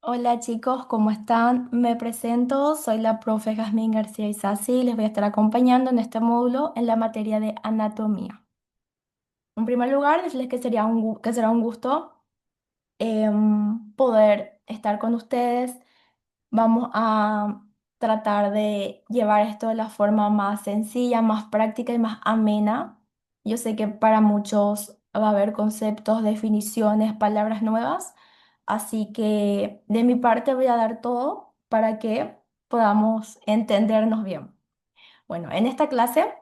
Hola chicos, ¿cómo están? Me presento, soy la profe Jazmín García Isasi y les voy a estar acompañando en este módulo en la materia de anatomía. En primer lugar, decirles que que será un gusto poder estar con ustedes. Vamos a tratar de llevar esto de la forma más sencilla, más práctica y más amena. Yo sé que para muchos va a haber conceptos, definiciones, palabras nuevas, así que de mi parte voy a dar todo para que podamos entendernos bien. Bueno, en esta clase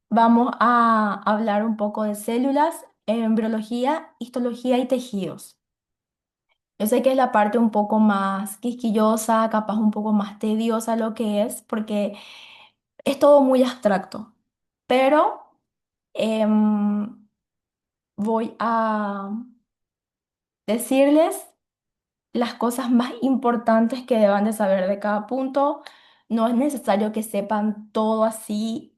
vamos a hablar un poco de células, embriología, histología y tejidos. Yo sé que es la parte un poco más quisquillosa, capaz un poco más tediosa lo que es, porque es todo muy abstracto, pero em, voy a decirles las cosas más importantes que deban de saber de cada punto. No es necesario que sepan todo así,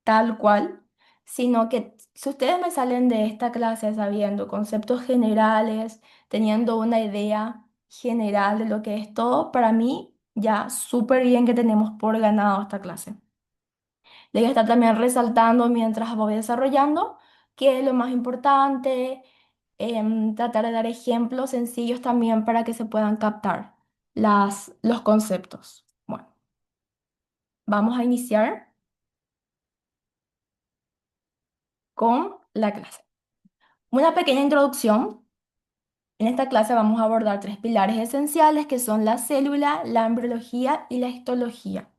tal cual, sino que si ustedes me salen de esta clase sabiendo conceptos generales, teniendo una idea general de lo que es todo, para mí ya súper bien que tenemos por ganado esta clase. Le voy a estar también resaltando mientras voy desarrollando qué es lo más importante, tratar de dar ejemplos sencillos también para que se puedan captar los conceptos. Bueno, vamos a iniciar con la clase. Una pequeña introducción. En esta clase vamos a abordar tres pilares esenciales que son la célula, la embriología y la histología.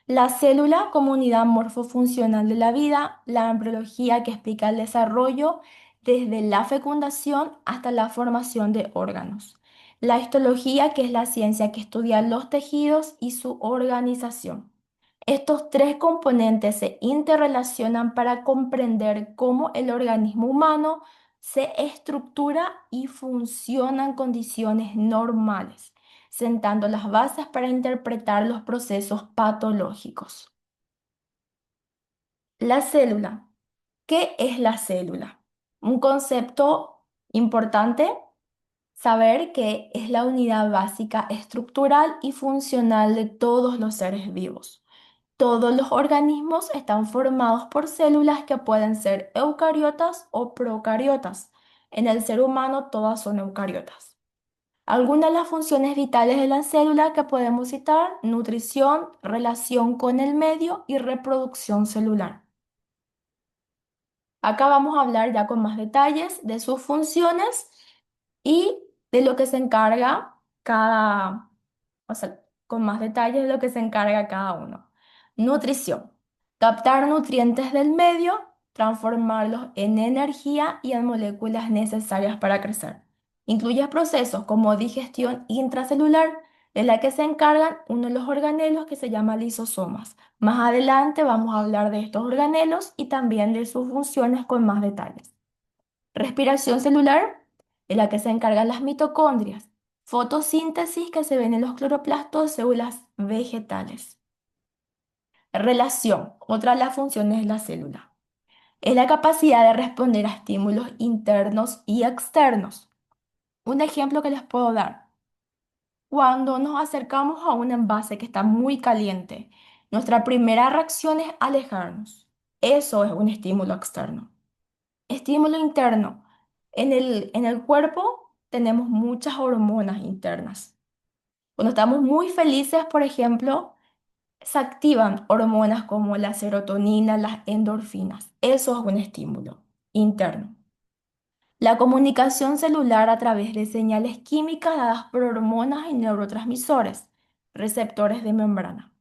La célula como unidad morfofuncional de la vida, la embriología que explica el desarrollo desde la fecundación hasta la formación de órganos. La histología que es la ciencia que estudia los tejidos y su organización. Estos tres componentes se interrelacionan para comprender cómo el organismo humano se estructura y funciona en condiciones normales, sentando las bases para interpretar los procesos patológicos. La célula. ¿Qué es la célula? Un concepto importante, saber que es la unidad básica estructural y funcional de todos los seres vivos. Todos los organismos están formados por células que pueden ser eucariotas o procariotas. En el ser humano todas son eucariotas. Algunas de las funciones vitales de la célula que podemos citar, nutrición, relación con el medio y reproducción celular. Acá vamos a hablar ya con más detalles de sus funciones y de lo que se encarga o sea, con más detalles de lo que se encarga cada uno. Nutrición. Captar nutrientes del medio, transformarlos en energía y en moléculas necesarias para crecer. Incluye procesos como digestión intracelular, de la que se encargan uno de los organelos que se llama lisosomas. Más adelante vamos a hablar de estos organelos y también de sus funciones con más detalles. Respiración celular, de la que se encargan las mitocondrias. Fotosíntesis que se ven en los cloroplastos de células vegetales. Relación, otra de las funciones de la célula. Es la capacidad de responder a estímulos internos y externos. Un ejemplo que les puedo dar. Cuando nos acercamos a un envase que está muy caliente, nuestra primera reacción es alejarnos. Eso es un estímulo externo. Estímulo interno. En el cuerpo tenemos muchas hormonas internas. Cuando estamos muy felices, por ejemplo, se activan hormonas como la serotonina, las endorfinas. Eso es un estímulo interno. La comunicación celular a través de señales químicas dadas por hormonas y neurotransmisores, receptores de membrana.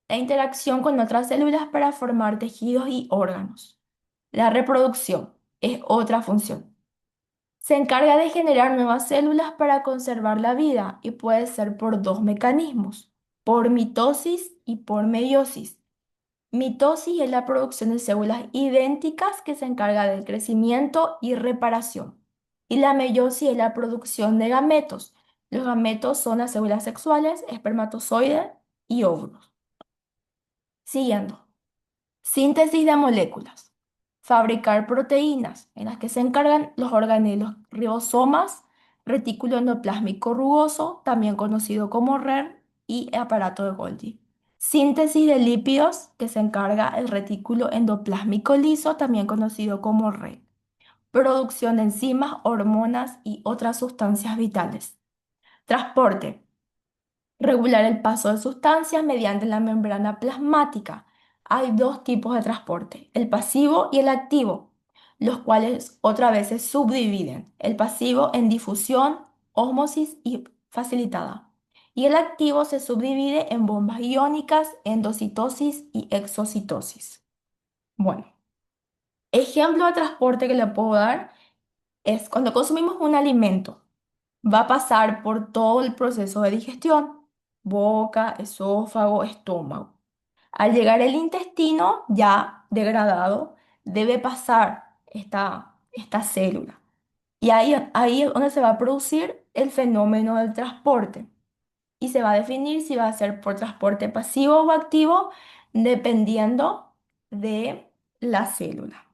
La interacción con otras células para formar tejidos y órganos. La reproducción es otra función. Se encarga de generar nuevas células para conservar la vida y puede ser por dos mecanismos, por mitosis y por meiosis. Mitosis es la producción de células idénticas que se encarga del crecimiento y reparación. Y la meiosis es la producción de gametos. Los gametos son las células sexuales, espermatozoides y óvulos. Siguiendo. Síntesis de moléculas. Fabricar proteínas en las que se encargan los organelos ribosomas, retículo endoplásmico rugoso, también conocido como RER, y aparato de Golgi. Síntesis de lípidos, que se encarga el retículo endoplásmico liso, también conocido como REG. Producción de enzimas, hormonas y otras sustancias vitales. Transporte. Regular el paso de sustancias mediante la membrana plasmática. Hay dos tipos de transporte, el pasivo y el activo, los cuales otra vez se subdividen. El pasivo en difusión, ósmosis y facilitada. Y el activo se subdivide en bombas iónicas, endocitosis y exocitosis. Bueno, ejemplo de transporte que le puedo dar es cuando consumimos un alimento. Va a pasar por todo el proceso de digestión, boca, esófago, estómago. Al llegar el intestino ya degradado, debe pasar esta célula. Y ahí es donde se va a producir el fenómeno del transporte. Y se va a definir si va a ser por transporte pasivo o activo, dependiendo de la célula.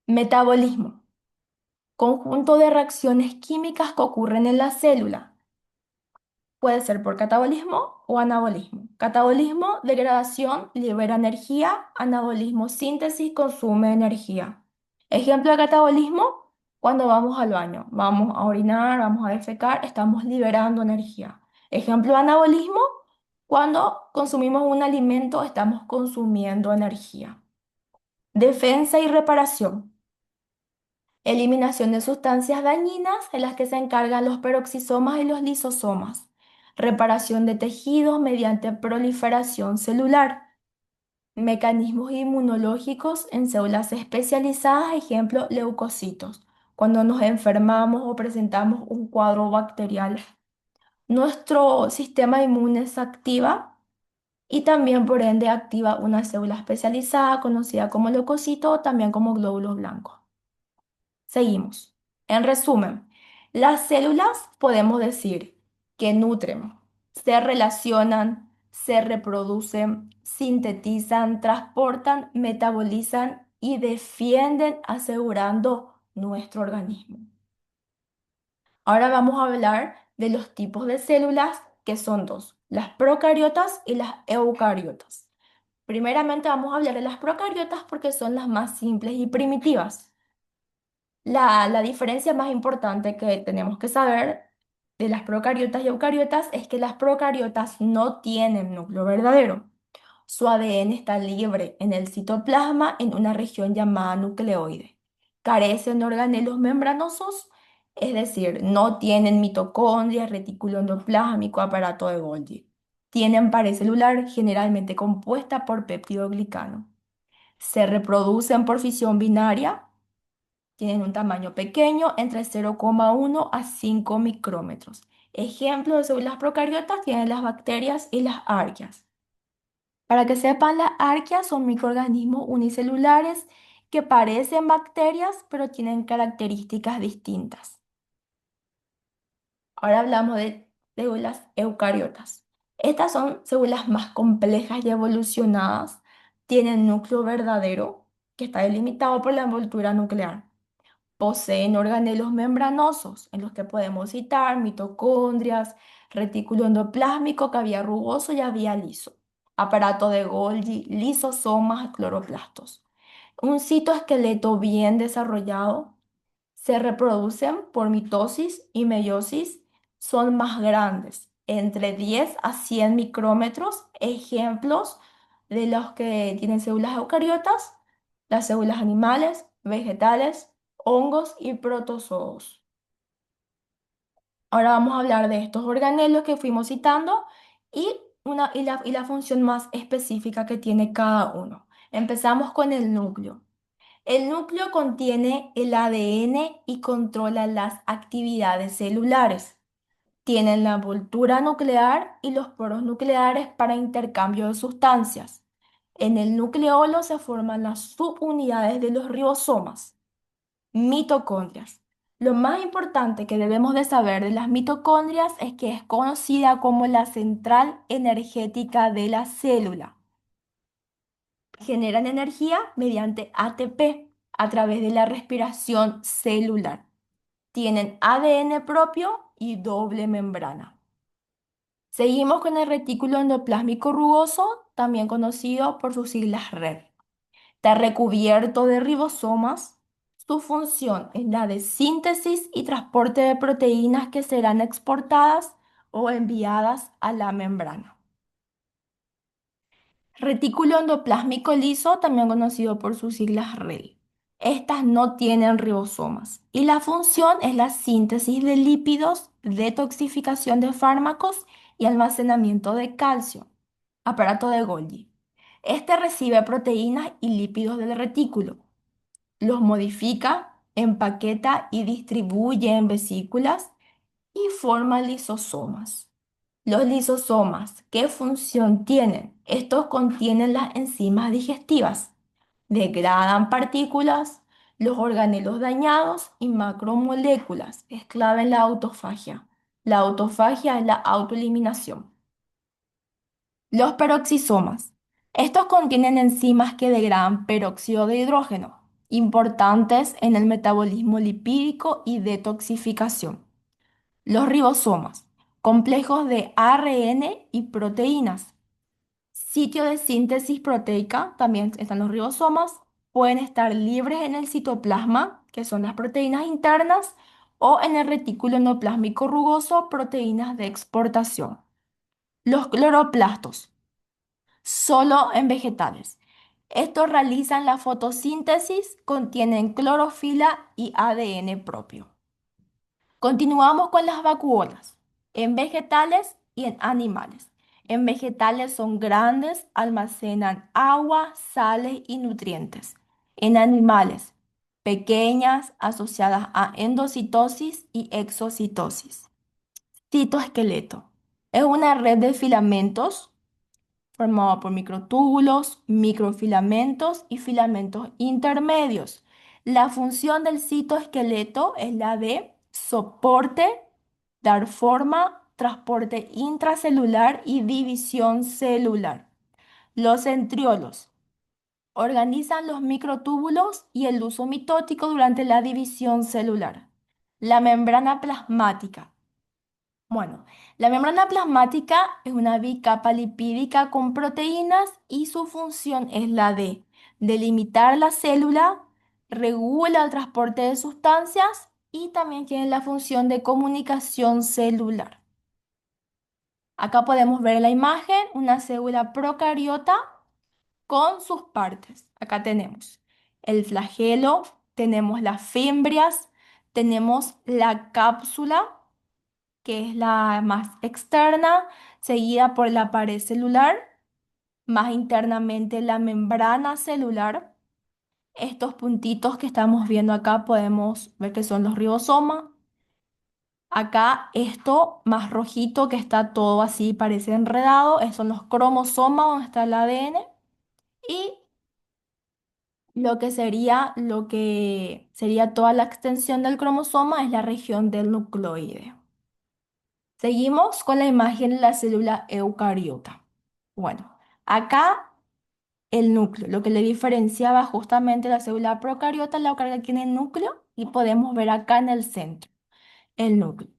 Metabolismo. Conjunto de reacciones químicas que ocurren en la célula. Puede ser por catabolismo o anabolismo. Catabolismo, degradación, libera energía. Anabolismo, síntesis, consume energía. Ejemplo de catabolismo, cuando vamos al baño. Vamos a orinar, vamos a defecar, estamos liberando energía. Ejemplo de anabolismo, cuando consumimos un alimento, estamos consumiendo energía. Defensa y reparación. Eliminación de sustancias dañinas en las que se encargan los peroxisomas y los lisosomas. Reparación de tejidos mediante proliferación celular. Mecanismos inmunológicos en células especializadas, ejemplo, leucocitos. Cuando nos enfermamos o presentamos un cuadro bacterial, nuestro sistema inmune se activa y también por ende activa una célula especializada conocida como leucocito o también como glóbulos blancos. Seguimos. En resumen, las células podemos decir que nutren, se relacionan, se reproducen, sintetizan, transportan, metabolizan y defienden asegurando nuestro organismo. Ahora vamos a hablar de los tipos de células que son dos, las procariotas y las eucariotas. Primeramente vamos a hablar de las procariotas porque son las más simples y primitivas. La diferencia más importante que tenemos que saber de las procariotas y eucariotas es que las procariotas no tienen núcleo verdadero. Su ADN está libre en el citoplasma en una región llamada nucleoide. Carecen de organelos membranosos, es decir, no tienen mitocondria, retículo endoplásmico, aparato de Golgi. Tienen pared celular generalmente compuesta por peptidoglicano. Se reproducen por fisión binaria. Tienen un tamaño pequeño, entre 0,1 a 5 micrómetros. Ejemplos de células procariotas tienen las bacterias y las arqueas. Para que sepan, las arqueas son microorganismos unicelulares que parecen bacterias, pero tienen características distintas. Ahora hablamos de células eucariotas. Estas son células más complejas y evolucionadas. Tienen núcleo verdadero, que está delimitado por la envoltura nuclear. Poseen organelos membranosos, en los que podemos citar mitocondrias, retículo endoplásmico, cabía rugoso y había liso, aparato de Golgi, lisosomas, cloroplastos. Un citoesqueleto bien desarrollado. Se reproducen por mitosis y meiosis, son más grandes, entre 10 a 100 micrómetros. Ejemplos de los que tienen células eucariotas, las células animales, vegetales, hongos y protozoos. Ahora vamos a hablar de estos organelos que fuimos citando y, y la función más específica que tiene cada uno. Empezamos con el núcleo. El núcleo contiene el ADN y controla las actividades celulares. Tienen la envoltura nuclear y los poros nucleares para intercambio de sustancias. En el nucleolo se forman las subunidades de los ribosomas. Mitocondrias. Lo más importante que debemos de saber de las mitocondrias es que es conocida como la central energética de la célula. Generan energía mediante ATP a través de la respiración celular. Tienen ADN propio y doble membrana. Seguimos con el retículo endoplásmico rugoso, también conocido por sus siglas RER. Está recubierto de ribosomas. Su función es la de síntesis y transporte de proteínas que serán exportadas o enviadas a la membrana. Retículo endoplásmico liso, también conocido por sus siglas REL. Estas no tienen ribosomas y la función es la síntesis de lípidos, detoxificación de fármacos y almacenamiento de calcio. Aparato de Golgi. Este recibe proteínas y lípidos del retículo, los modifica, empaqueta y distribuye en vesículas y forma lisosomas. Los lisosomas, ¿qué función tienen? Estos contienen las enzimas digestivas, degradan partículas, los organelos dañados y macromoléculas. Es clave en la autofagia. La autofagia es la autoeliminación. Los peroxisomas. Estos contienen enzimas que degradan peróxido de hidrógeno, importantes en el metabolismo lipídico y detoxificación. Los ribosomas, complejos de ARN y proteínas. Sitio de síntesis proteica, también están los ribosomas. Pueden estar libres en el citoplasma, que son las proteínas internas, o en el retículo endoplásmico rugoso, proteínas de exportación. Los cloroplastos, solo en vegetales. Estos realizan la fotosíntesis, contienen clorofila y ADN propio. Continuamos con las vacuolas, en vegetales y en animales. En vegetales son grandes, almacenan agua, sales y nutrientes. En animales, pequeñas, asociadas a endocitosis y exocitosis. Citoesqueleto. Es una red de filamentos formado por microtúbulos, microfilamentos y filamentos intermedios. La función del citoesqueleto es la de soporte, dar forma, transporte intracelular y división celular. Los centriolos organizan los microtúbulos y el uso mitótico durante la división celular. La membrana plasmática. Bueno, la membrana plasmática es una bicapa lipídica con proteínas y su función es la de delimitar la célula, regula el transporte de sustancias y también tiene la función de comunicación celular. Acá podemos ver en la imagen una célula procariota con sus partes. Acá tenemos el flagelo, tenemos las fimbrias, tenemos la cápsula que es la más externa, seguida por la pared celular, más internamente la membrana celular. Estos puntitos que estamos viendo acá podemos ver que son los ribosomas. Acá esto más rojito que está todo así, parece enredado, son los cromosomas donde está el ADN. Y lo que sería toda la extensión del cromosoma es la región del nucleoide. Seguimos con la imagen de la célula eucariota. Bueno, acá el núcleo, lo que le diferenciaba justamente la célula procariota, la eucariota tiene núcleo y podemos ver acá en el centro el núcleo.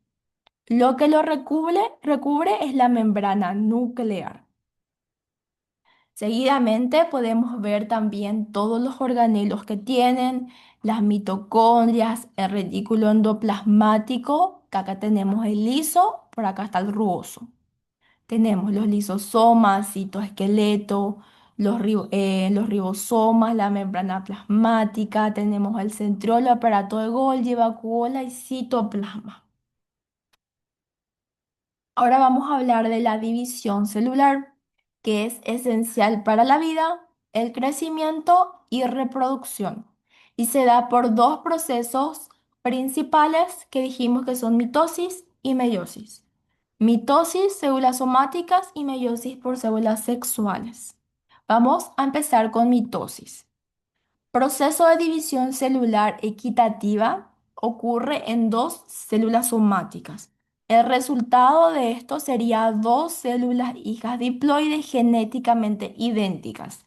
Lo que lo recubre es la membrana nuclear. Seguidamente podemos ver también todos los organelos que tienen, las mitocondrias, el retículo endoplasmático, que acá tenemos el liso, por acá está el rugoso. Tenemos los lisosomas, citoesqueleto, los ribosomas, la membrana plasmática, tenemos el centriolo, aparato de Golgi, vacuola y citoplasma. Ahora vamos a hablar de la división celular, que es esencial para la vida, el crecimiento y reproducción. Y se da por dos procesos principales que dijimos que son mitosis y meiosis. Mitosis, células somáticas y meiosis por células sexuales. Vamos a empezar con mitosis. Proceso de división celular equitativa ocurre en dos células somáticas. El resultado de esto sería dos células hijas diploides genéticamente idénticas.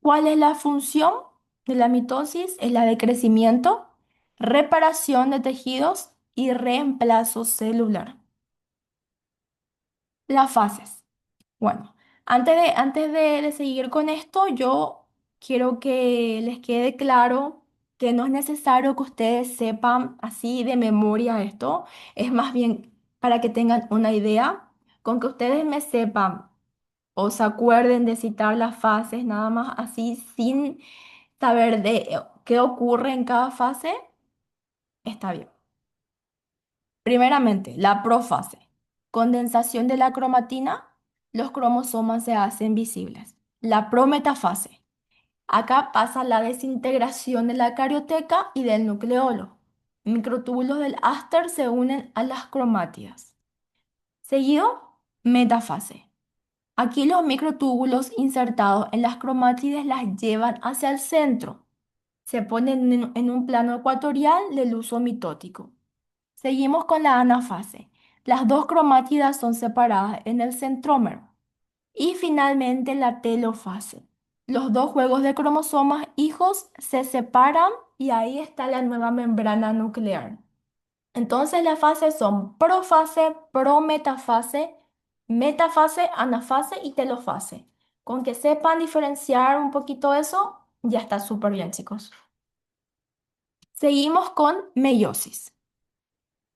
¿Cuál es la función de la mitosis? Es la de crecimiento reparación de tejidos y reemplazo celular. Las fases. Bueno, antes de seguir con esto, yo quiero que les quede claro que no es necesario que ustedes sepan así de memoria esto, es más bien para que tengan una idea, con que ustedes me sepan o se acuerden de citar las fases nada más así sin saber de qué ocurre en cada fase, está bien. Primeramente, la profase. Condensación de la cromatina, los cromosomas se hacen visibles. La prometafase. Acá pasa la desintegración de la carioteca y del nucleolo. Microtúbulos del áster se unen a las cromátidas. Seguido, metafase. Aquí los microtúbulos insertados en las cromátides las llevan hacia el centro. Se ponen en un plano ecuatorial del uso mitótico. Seguimos con la anafase. Las dos cromátidas son separadas en el centrómero. Y finalmente la telofase. Los dos juegos de cromosomas hijos se separan y ahí está la nueva membrana nuclear. Entonces las fases son profase, prometafase, metafase, anafase y telofase. Con que sepan diferenciar un poquito eso, ya está súper bien, chicos. Seguimos con meiosis.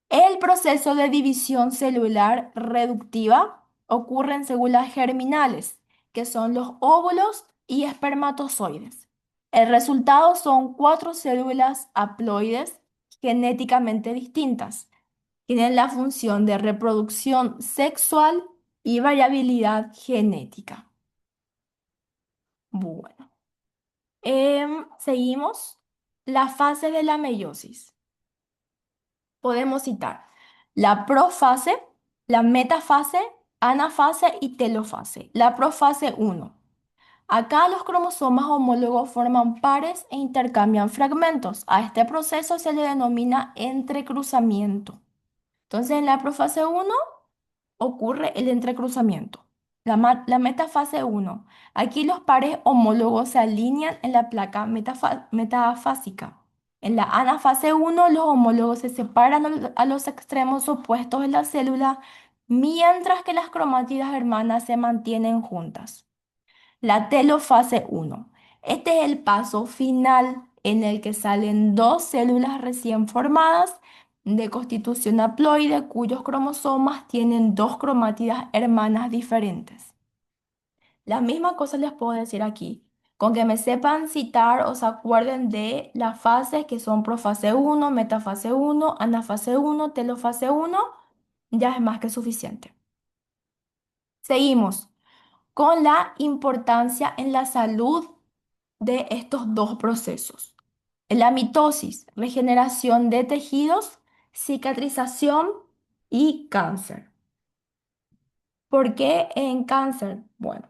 El proceso de división celular reductiva ocurre en células germinales, que son los óvulos y espermatozoides. El resultado son cuatro células haploides genéticamente distintas. Tienen la función de reproducción sexual y variabilidad genética. Bueno, seguimos. La fase de la meiosis. Podemos citar la profase, la metafase, anafase y telofase. La profase uno. Acá los cromosomas homólogos forman pares e intercambian fragmentos. A este proceso se le denomina entrecruzamiento. Entonces, en la profase uno ocurre el entrecruzamiento. La metafase uno. Aquí los pares homólogos se alinean en la placa metafásica. En la anafase uno, los homólogos se separan a los extremos opuestos de la célula, mientras que las cromátidas hermanas se mantienen juntas. La telofase uno. Este es el paso final en el que salen dos células recién formadas de constitución haploide cuyos cromosomas tienen dos cromátidas hermanas diferentes. La misma cosa les puedo decir aquí. Con que me sepan citar o se acuerden de las fases que son profase uno, metafase uno, anafase uno, telofase uno, ya es más que suficiente. Seguimos con la importancia en la salud de estos dos procesos. La mitosis, regeneración de tejidos, cicatrización y cáncer. ¿Por qué en cáncer? Bueno,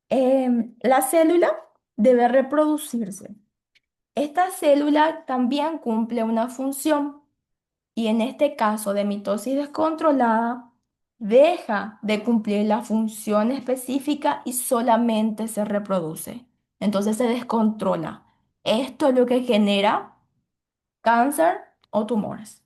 la célula debe reproducirse. Esta célula también cumple una función y en este caso de mitosis descontrolada, deja de cumplir la función específica y solamente se reproduce. Entonces se descontrola. Esto es lo que genera cáncer o tumores.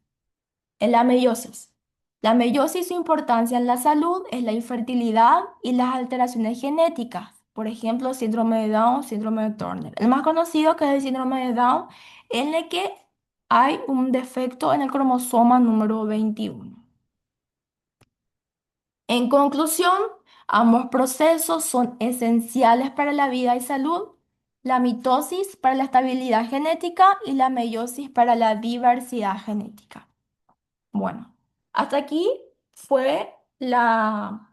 En la meiosis. La meiosis, su importancia en la salud es la infertilidad y las alteraciones genéticas. Por ejemplo, síndrome de Down, síndrome de Turner. El más conocido que es el síndrome de Down, en el que hay un defecto en el cromosoma número 21. En conclusión, ambos procesos son esenciales para la vida y salud. La mitosis para la estabilidad genética y la meiosis para la diversidad genética. Bueno, hasta aquí fue la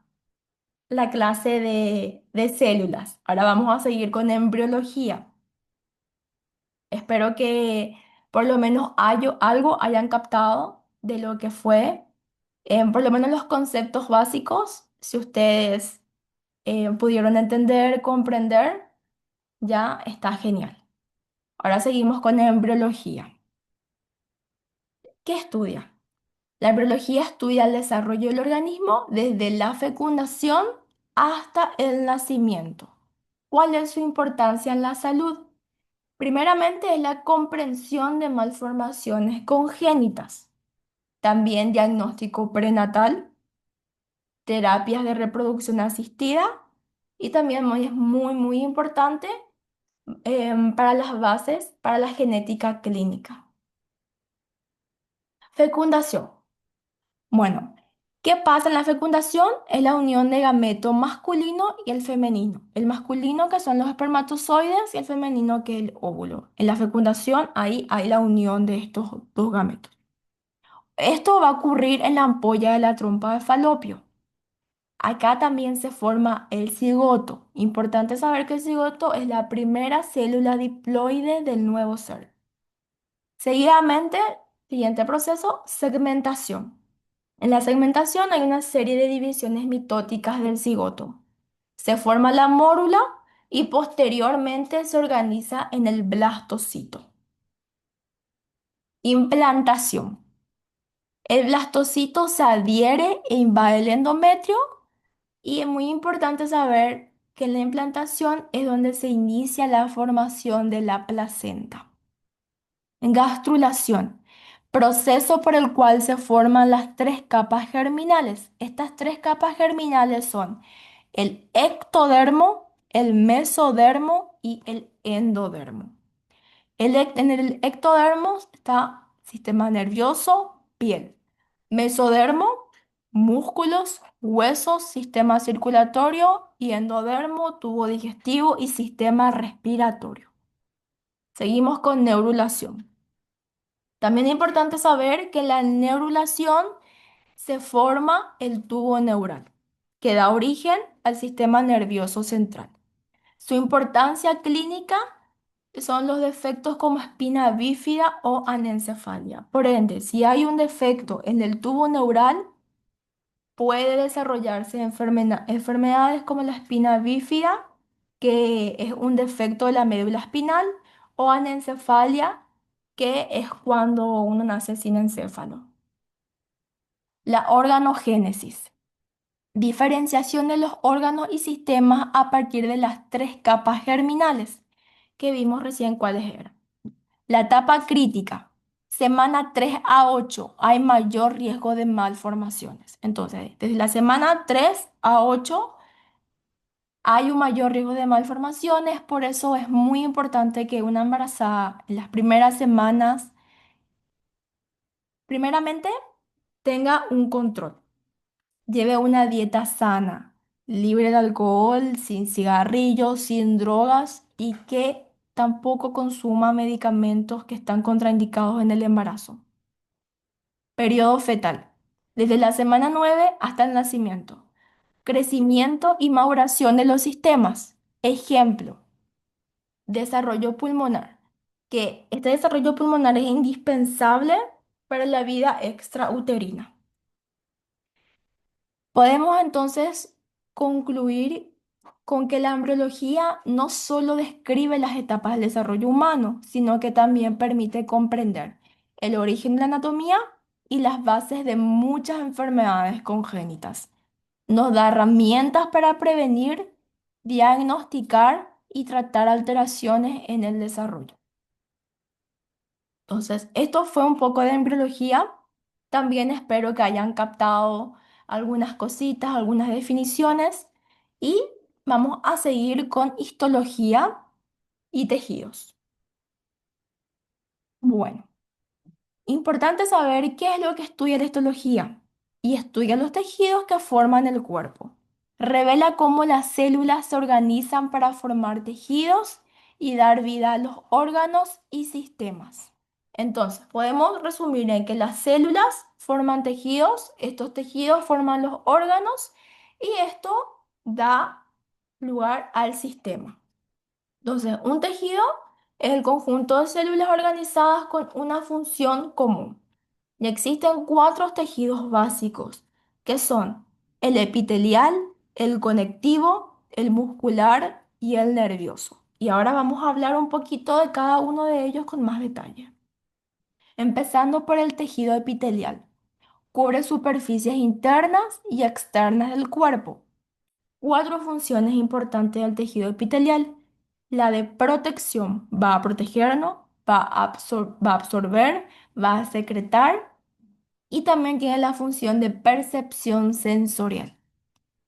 clase de células. Ahora vamos a seguir con embriología. Espero que por lo menos algo hayan captado de lo que fue, por lo menos los conceptos básicos, si ustedes pudieron entender, comprender, ya está genial. Ahora seguimos con embriología. ¿Qué estudia? La embriología estudia el desarrollo del organismo desde la fecundación hasta el nacimiento. ¿Cuál es su importancia en la salud? Primeramente es la comprensión de malformaciones congénitas, también diagnóstico prenatal, terapias de reproducción asistida y también es muy importante para las bases para la genética clínica. Fecundación. Bueno, ¿qué pasa en la fecundación? Es la unión de gameto masculino y el femenino. El masculino que son los espermatozoides y el femenino que es el óvulo. En la fecundación ahí hay la unión de estos dos gametos. Esto va a ocurrir en la ampolla de la trompa de falopio. Acá también se forma el cigoto. Importante saber que el cigoto es la primera célula diploide del nuevo ser. Seguidamente, siguiente proceso, segmentación. En la segmentación hay una serie de divisiones mitóticas del cigoto. Se forma la mórula y posteriormente se organiza en el blastocito. Implantación. El blastocito se adhiere e invade el endometrio y es muy importante saber que en la implantación es donde se inicia la formación de la placenta. Gastrulación, proceso por el cual se forman las tres capas germinales. Estas tres capas germinales son el ectodermo, el mesodermo y el endodermo. En el ectodermo está sistema nervioso, piel. Mesodermo, músculos, huesos, sistema circulatorio y endodermo, tubo digestivo y sistema respiratorio. Seguimos con neurulación. También es importante saber que en la neurulación se forma el tubo neural, que da origen al sistema nervioso central. Su importancia clínica son los defectos como espina bífida o anencefalia. Por ende, si hay un defecto en el tubo neural, puede desarrollarse enfermedades como la espina bífida, que es un defecto de la médula espinal, o anencefalia, que es cuando uno nace sin encéfalo. La organogénesis. Diferenciación de los órganos y sistemas a partir de las tres capas germinales, que vimos recién cuáles eran. La etapa crítica. Semana 3 a 8 hay mayor riesgo de malformaciones. Entonces, desde la semana 3 a 8 hay un mayor riesgo de malformaciones, por eso es muy importante que una embarazada en las primeras semanas, primeramente, tenga un control, lleve una dieta sana, libre de alcohol, sin cigarrillos, sin drogas y que tampoco consuma medicamentos que están contraindicados en el embarazo. Periodo fetal, desde la semana 9 hasta el nacimiento. Crecimiento y maduración de los sistemas. Ejemplo, desarrollo pulmonar, que este desarrollo pulmonar es indispensable para la vida extrauterina. Podemos entonces concluir con que la embriología no solo describe las etapas del desarrollo humano, sino que también permite comprender el origen de la anatomía y las bases de muchas enfermedades congénitas. Nos da herramientas para prevenir, diagnosticar y tratar alteraciones en el desarrollo. Entonces, esto fue un poco de embriología. También espero que hayan captado algunas cositas, algunas definiciones. Y vamos a seguir con histología y tejidos. Bueno, importante saber qué es lo que estudia la histología. Y estudia los tejidos que forman el cuerpo. Revela cómo las células se organizan para formar tejidos y dar vida a los órganos y sistemas. Entonces, podemos resumir en que las células forman tejidos, estos tejidos forman los órganos y esto da lugar al sistema. Entonces, un tejido es el conjunto de células organizadas con una función común. Y existen cuatro tejidos básicos, que son el epitelial, el conectivo, el muscular y el nervioso. Y ahora vamos a hablar un poquito de cada uno de ellos con más detalle. Empezando por el tejido epitelial. Cubre superficies internas y externas del cuerpo. Cuatro funciones importantes del tejido epitelial. La de protección va a protegernos, va a absorber, va a secretar y también tiene la función de percepción sensorial.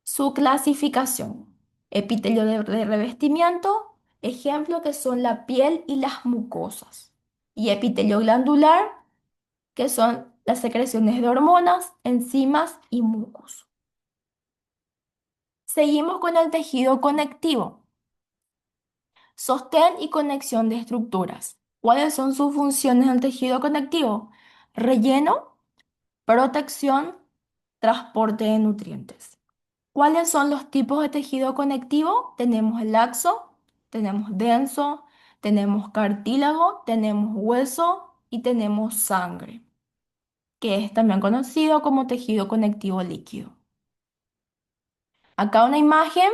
Su clasificación. Epitelio de revestimiento, ejemplo que son la piel y las mucosas. Y epitelio glandular, que son las secreciones de hormonas, enzimas y mucos. Seguimos con el tejido conectivo. Sostén y conexión de estructuras. ¿Cuáles son sus funciones del tejido conectivo? Relleno, protección, transporte de nutrientes. ¿Cuáles son los tipos de tejido conectivo? Tenemos el laxo, tenemos denso, tenemos cartílago, tenemos hueso y tenemos sangre, que es también conocido como tejido conectivo líquido. Acá una imagen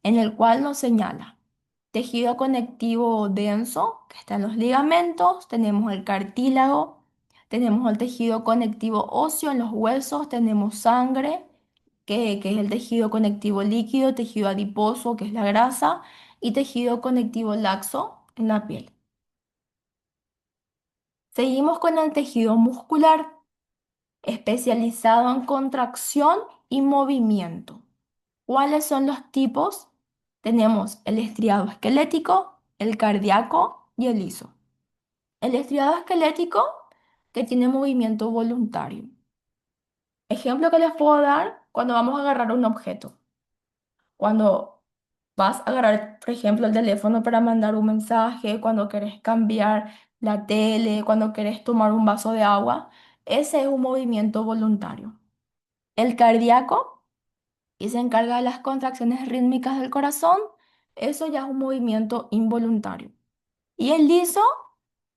en el cual nos señala tejido conectivo denso, que está en los ligamentos, tenemos el cartílago, tenemos el tejido conectivo óseo en los huesos, tenemos sangre, que es el tejido conectivo líquido, tejido adiposo, que es la grasa, y tejido conectivo laxo en la piel. Seguimos con el tejido muscular, especializado en contracción y movimiento. ¿Cuáles son los tipos? Tenemos el estriado esquelético, el cardíaco y el liso. El estriado esquelético que tiene movimiento voluntario. Ejemplo que les puedo dar cuando vamos a agarrar un objeto. Cuando vas a agarrar, por ejemplo, el teléfono para mandar un mensaje, cuando querés cambiar la tele, cuando querés tomar un vaso de agua, ese es un movimiento voluntario. El cardíaco, y se encarga de las contracciones rítmicas del corazón, eso ya es un movimiento involuntario. Y el liso,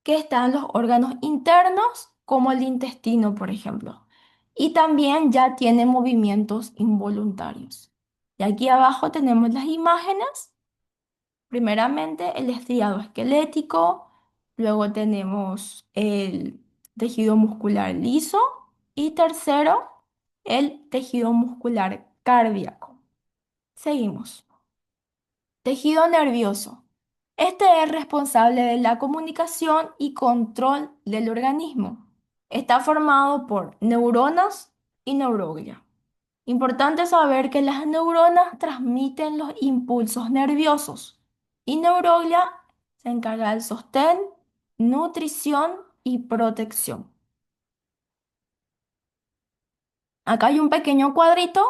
que está en los órganos internos, como el intestino, por ejemplo. Y también ya tiene movimientos involuntarios. Y aquí abajo tenemos las imágenes. Primeramente, el estriado esquelético, luego tenemos el tejido muscular liso y tercero, el tejido muscular cardíaco. Seguimos. Tejido nervioso. Este es responsable de la comunicación y control del organismo. Está formado por neuronas y neuroglia. Importante saber que las neuronas transmiten los impulsos nerviosos y neuroglia se encarga del sostén, nutrición y protección. Acá hay un pequeño cuadrito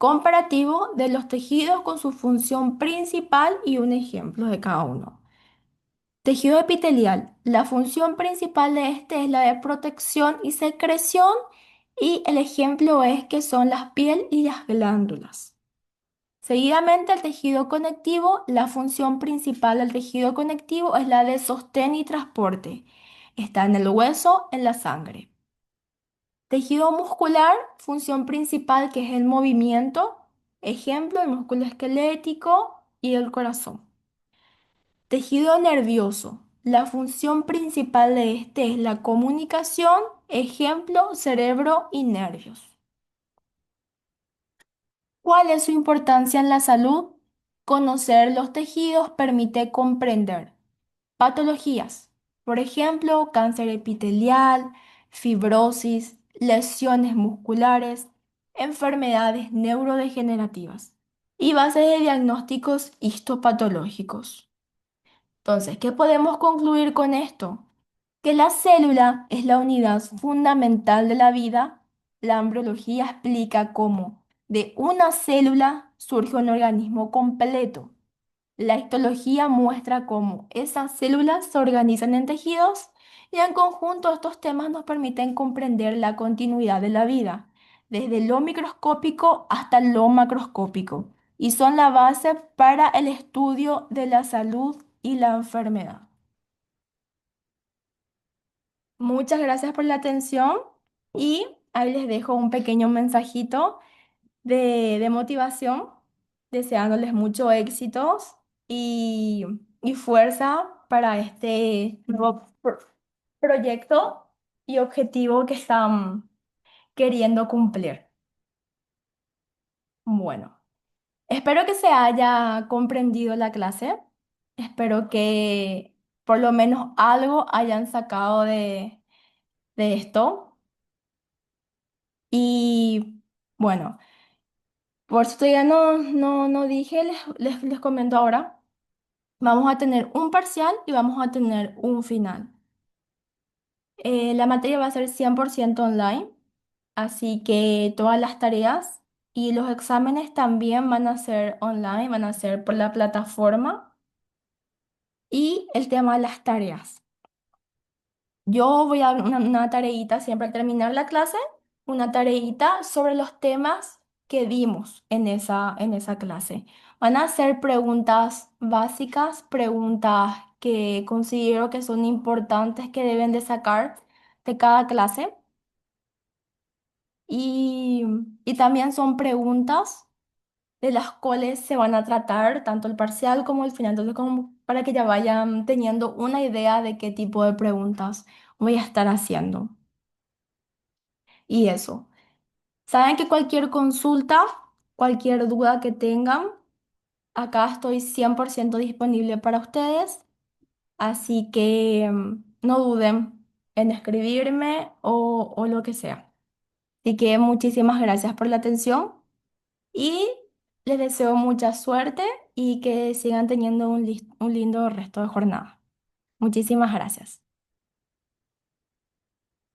comparativo de los tejidos con su función principal y un ejemplo de cada uno. Tejido epitelial. La función principal de este es la de protección y secreción y el ejemplo es que son las piel y las glándulas. Seguidamente, el tejido conectivo, la función principal del tejido conectivo es la de sostén y transporte. Está en el hueso, en la sangre. Tejido muscular, función principal que es el movimiento. Ejemplo, el músculo esquelético y el corazón. Tejido nervioso, la función principal de este es la comunicación. Ejemplo, cerebro y nervios. ¿Cuál es su importancia en la salud? Conocer los tejidos permite comprender patologías, por ejemplo, cáncer epitelial, fibrosis, lesiones musculares, enfermedades neurodegenerativas y bases de diagnósticos histopatológicos. Entonces, ¿qué podemos concluir con esto? Que la célula es la unidad fundamental de la vida. La embriología explica cómo de una célula surge un organismo completo. La histología muestra cómo esas células se organizan en tejidos y en conjunto estos temas nos permiten comprender la continuidad de la vida, desde lo microscópico hasta lo macroscópico, y son la base para el estudio de la salud y la enfermedad. Muchas gracias por la atención y ahí les dejo un pequeño mensajito de motivación, deseándoles mucho éxitos y, y fuerza para este nuevo proyecto y objetivo que están queriendo cumplir. Bueno, espero que se haya comprendido la clase. Espero que por lo menos algo hayan sacado de esto. Y bueno, por si todavía no dije, les comento ahora. Vamos a tener un parcial y vamos a tener un final. La materia va a ser 100% online, así que todas las tareas y los exámenes también van a ser online, van a ser por la plataforma. Y el tema de las tareas. Yo voy a dar una tareita siempre al terminar la clase, una tareita sobre los temas que vimos en esa clase. Van a ser preguntas básicas, preguntas que considero que son importantes, que deben de sacar de cada clase. Y, y también son preguntas de las cuales se van a tratar tanto el parcial como el final, entonces como para que ya vayan teniendo una idea de qué tipo de preguntas voy a estar haciendo. Y eso. Saben que cualquier consulta, cualquier duda que tengan, acá estoy 100% disponible para ustedes, así que no duden en escribirme o lo que sea. Así que muchísimas gracias por la atención y les deseo mucha suerte y que sigan teniendo un lindo resto de jornada. Muchísimas gracias.